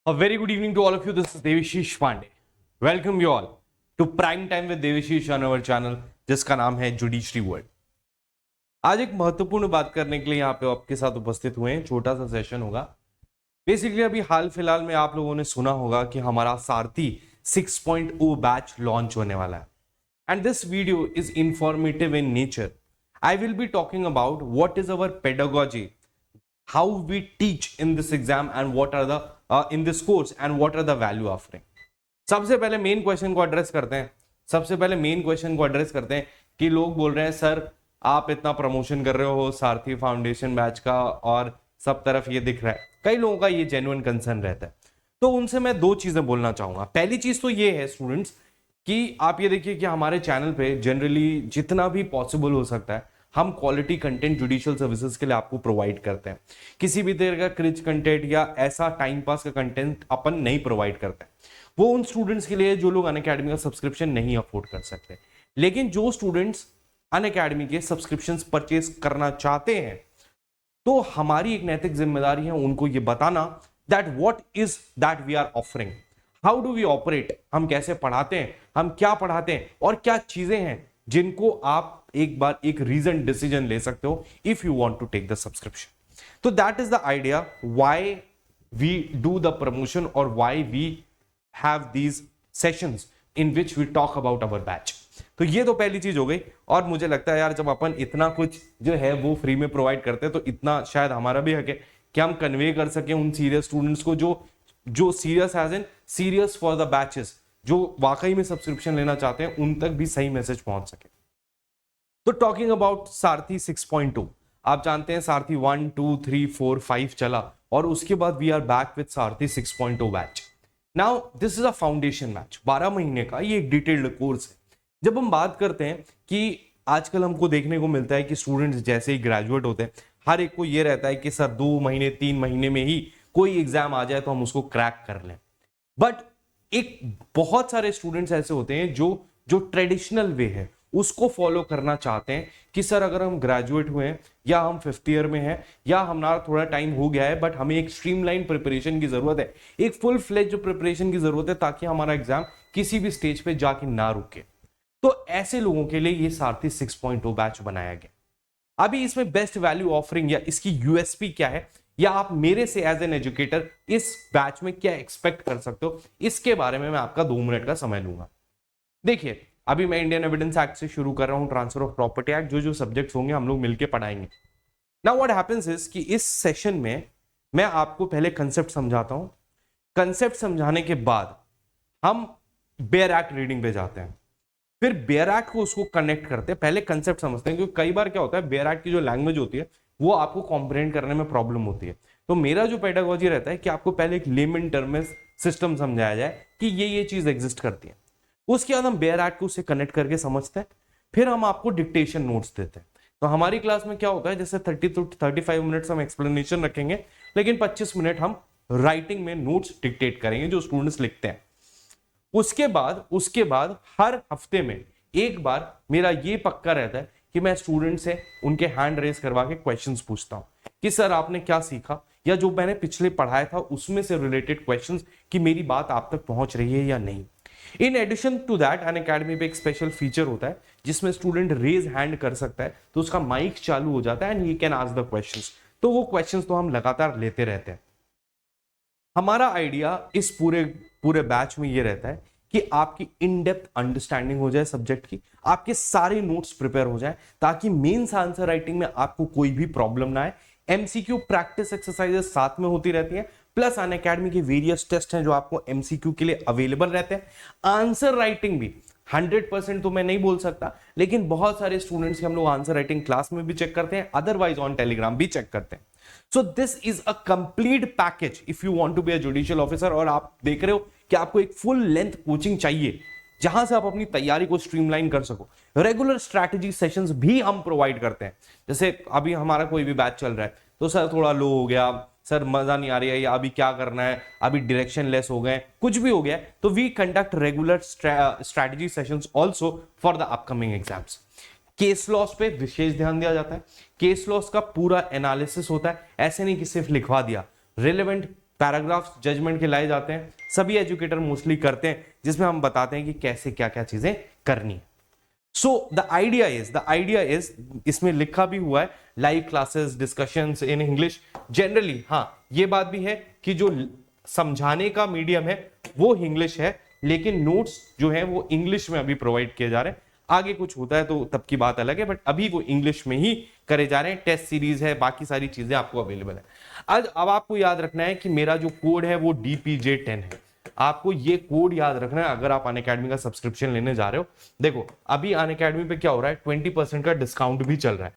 A very good evening to all of you. This is Devashish Pandey. Welcome you all to Prime Time with Devashish on our channel, जिसका नाम है judiciary world. आज एक महत्वपूर्ण बात करने के लिए यहाँ पे आपके साथ उपस्थित हुए हैं। छोटा सा सेशन होगा। बेसिकली अभी हाल फिलहाल में आप लोगों ने सुना होगा कि हमारा सारथी 6.0 बैच लॉन्च होने वाला है। And this video is informative in nature. I will be talking about what is our pedagogy, how we teach in this exam and what are the in this course and what are the value offering। सबसे पहले main question को address करते हैं कि लोग बोल रहे हैं सर आप इतना प्रमोशन कर रहे हो सारथी फाउंडेशन बैच का और सब तरफ ये दिख रहा है। कई लोगों का ये जेन्युइन कंसर्न रहता है, तो उनसे मैं दो चीजें बोलना चाहूंगा। पहली चीज तो ये है स्टूडेंट्स कि आप ये देखिए कि हमारे चैनल पे जनरली जितना भी पॉसिबल हो सकता है हम क्वालिटी कंटेंट जुडिशियल सर्विसेज के लिए आपको प्रोवाइड करते हैं। किसी भी तरह का क्रिच कंटेंट या ऐसा टाइम पास का कंटेंट अपन नहीं प्रोवाइड करते हैं। वो उन स्टूडेंट्स के लिए जो लोग अनअकैडमी का सब्सक्रिप्शन नहीं अफोर्ड कर सकते। लेकिन जो स्टूडेंट्स अनअकैडमी के सब्सक्रिप्शन परचेज करना चाहते हैं, तो हमारी एक नैतिक जिम्मेदारी है उनको ये बताना that what is that we are offering, how do we operate, हम कैसे पढ़ाते हैं, हम क्या पढ़ाते हैं और क्या चीजें हैं जिनको आप एक बार एक रीजन डिसीजन ले सकते हो if you want to take the subscription. तो that is the idea why we do the promotion और why we have these sessions in which we talk about our batch. तो ये तो पहली चीज हो गई। और मुझे लगता है यार जब अपन इतना कुछ जो है वो फ्री में प्रोवाइड करते हैं तो इतना शायद हमारा भी हक है कि हम कन्वे कर सकें उन सीरियस स्टूडेंट्स को जो serious as an serious for the batches, जो वाकई में सब्सक्रिप्शन लेना चाहते हैं, उन तक भी सही मैसेज पहुंच सके। तो टॉकिंग अबाउट सारथी 6.2, आप जानते हैं सारथी 1, 2, 3, 4, 5 चला और उसके बाद we are back with Sarathi 6.0 batch. Now this is a foundation batch, 12 महीने का ये एक डिटेल्ड कोर्स है। जब हम बात करते हैं कि आजकल हमको देखने को मिलता है कि स्टूडेंट्स जैसे ही ग्रेजुएट होते हैं हर एक को ये रहता है कि सर 2 महीने 3 महीने में ही कोई एग्जाम आ जाए तो हम उसको क्रैक कर लें। बट एक बहुत सारे स्टूडेंट्स ऐसे होते हैं जो ट्रेडिशनल वे है उसको फॉलो करना चाहते हैं कि सर अगर हम ग्रेजुएट हुए हैं या हम 5th ईयर में हैं या हमारा थोड़ा टाइम हो गया है बट हमें एक स्ट्रीमलाइन प्रिपरेशन की जरूरत है, एक फुल फ्लेज जो प्रिपरेशन की जरूरत है ताकि हमारा एग्जाम किसी भी स्टेज पे जाके ना रुके। तो ऐसे लोगों के लिए ये सारथी 6.0 बैच बनाया गया। अभी इसमें बेस्ट वैल्यू ऑफरिंग या इसकी यूएसपी क्या है या आप मेरे से एज एन एजुकेटर इस बैच में क्या एक्सपेक्ट कर सकते हो, इसके बारे में मैं आपका 2 मिनट का समय लूंगा। देखिए अभी मैं इंडियन एविडेंस एक्ट से शुरू कर रहा हूं, ट्रांसफर ऑफ प्रॉपर्टी एक्ट, जो सब्जेक्ट्स होंगे हम लोग मिलकर पढ़ाएंगे। नाउ व्हाट हैपेंस इज कि इस सेशन में मैं आपको पहले कंसेप्ट समझाता हूं। कंसेप्ट समझाने के बाद हम बेयर एक्ट रीडिंग पे जाते हैं, फिर बेयर एक्ट को उसको कनेक्ट करते हैं। पहले कंसेप्ट समझते हैं क्योंकि कई बार क्या होता है बेयर एक्ट की जो लैंग्वेज होती है वो आपको कॉम्प्रिहेंड करने में प्रॉब्लम होती है। तो मेरा जो पेडागोजी रहता है कि आपको पहले एक लेमन टर्म्स सिस्टम समझाया जाए कि ये चीज एग्जिस्ट करती है, उसके बाद हम बेयर एक्ट को उससे कनेक्ट करके समझते हैं, फिर हम आपको डिक्टेशन नोट्स देते हैं। तो हमारी क्लास में क्या होता है जैसे 30 to 35 मिनट्स हम एक्सप्लेनेशन रखेंगे, लेकिन 25 मिनट हम राइटिंग में नोट्स डिक्टेट करेंगे जो स्टूडेंट्स लिखते हैं। उसके बाद हर हफ्ते में एक बार मेरा ये पक्का रहता है कि मैं स्टूडेंट से उनके हैंड रेज करवा के क्वेश्चंस पूछता हूं कि सर आपने क्या सीखा या जो मैंने पिछले पढ़ाया था उसमें से रिलेटेड क्वेश्चंस कि मेरी बात आप तक पहुंच रही है या नहीं। In addition to that Unacademy पे एक स्पेशल फीचर होता है जिसमें स्टूडेंट रेज हैंड कर सकता है, तो उसका माइक चालू हो जाता है and he can ask the questions. तो वो क्वेश्चंस तो हम लगातार लेते रहते हैं। हमारा आइडिया इस पूरे बैच में ये रहता है कि आपकी इन डेप्थ अंडरस्टैंडिंग हो जाए सब्जेक्ट की, आपके सारे नोट्स प्रिपेयर हो जाए ताकि मेंस आंसर राइटिंग में आपको कोई भी प्रॉब्लम ना आए। एमसीक्यू प्रैक्टिस एक्सरसाइजेस साथ में होती रहती हैं, प्लस अनअकैडमी के वेरियस टेस्ट हैं जो आपको एमसीक्यू के लिए अवेलेबल रहते हैं। आंसर राइटिंग भी 100% तो मैं नहीं बोल सकता, लेकिन बहुत सारे स्टूडेंट्स के हम लोग आंसर राइटिंग क्लास में भी चेक करते हैं, अदरवाइज ऑन टेलीग्राम भी चेक करते हैं। So this is a complete package if you want to be a judicial officer और आप देख रहे हो कि आपको एक फुल लेंथ कोचिंग चाहिए जहां से आप अपनी तैयारी को स्ट्रीमलाइन कर सको। रेगुलर स्ट्रैटेजी सेशंस भी हम प्रोवाइड करते हैं। जैसे अभी हमारा कोई भी बैच चल रहा है तो सर थोड़ा लो हो गया, सर मजा नहीं आ रही है या अभी क्या करना है, अभी डायरेक्शन लेस हो गए, कुछ भी हो गया, तो we conduct regular strategy sessions also for the upcoming exams. Case laws पे विशेष ध्यान दिया जाता है। केस लॉस का पूरा एनालिसिस होता है, ऐसे नहीं कि सिर्फ लिखवा दिया, रिलेवेंट पैराग्राफ्स जजमेंट के लाए जाते हैं, सभी एजुकेटर मोस्टली करते हैं, जिसमें हम बताते हैं कि कैसे क्या क्या चीजें करनी है। सो द आइडिया इज इसमें लिखा भी हुआ है live classes discussions in English generally. हाँ, ये बात भी है कि जो समझाने का मीडियम है वो इंग्लिश है, लेकिन नोट्स जो है वो इंग्लिश में अभी प्रोवाइड किए जा रहे हैं। आगे कुछ होता है तो तब की बात अलग है, बट अभी वो इंग्लिश में ही करे जा रहे हैं। टेस्ट सीरीज है, बाकी सारी चीजें आपको अवेलेबल है। आज अब आपको याद रखना है कि मेरा जो कोड है वो DPJ10 है। आपको ये कोड याद रखना है अगर आप अनअकैडमी का सब्सक्रिप्शन लेने जा रहे हो। देखो अभी अनअकैडमी पे क्या हो रहा है, 20% का डिस्काउंट भी चल रहा है।